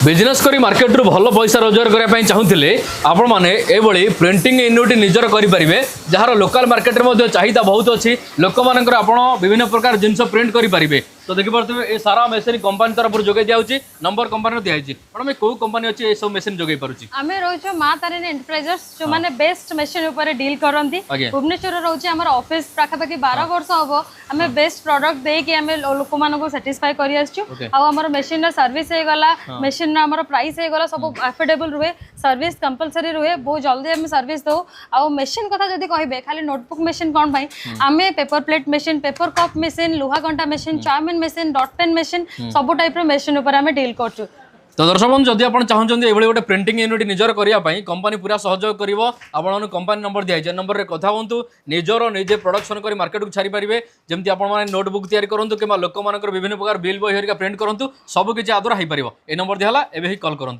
Business करी market रु भल पैसा रोजगार करने चाहूले आपण मैंने ये प्रिंटिंग यूनिट निजर करेंगे जार लोकल मार्केट में चाहिदा बहुत अच्छी लोक मान विभिन्न प्रकार जिनस प्रिंट करेंगे तो देखिए ये सारा मेसीन कंपनी तरफ जोगे दिया नंबर कंपनी दिखाई मैडम कौ कंपनी अच्छी ये सब मेसीन जोगे पार्टी आम रोज माँ तारिणी एंटरप्राइजेस जो मैंने बेस्ट मेसीन ऊपर डील करती भुवनेश्वर रोचे आम ऑफिस पाखापाखि 12 वर्ष हम आम बेस्ट प्रोडक्ट देकी आम लोक मान साटिस्फाई कर मेसीन सर्विस हो गला मेसीन आमर प्राइस हो गला सब अफोर्डेबल रुहे सर्विस कंपलसरी रुहे बहुत जल्दी आम सर्विस दो आ मेसीन कथा जब कहे खाली नोटबुक मेसीन कौन आम paper plate machine paper cup machine लुहा कंटा machine chow mein machine dot pen machine सब टाइप मेसीन ऊपर आम डील करछु। तो दर्शक बंधु जदि आप चाहते ये गोटे प्रिंटिंग यूनिट निजर करने कंपनी पूरा सहयोग कर कंपनी नंबर दिखाई नंबर में कथा हूँ निजर निजे प्रोडक्शन कर मार्केट को छाड़ी पारे जमी आप नोटबुक तैयारी करूँ कि लोक मान विभिन्न प्रकार बिल बही प्रिंट करूँ सबकि आदर हो पार ए नंबर दिहला एवं कल करूँ।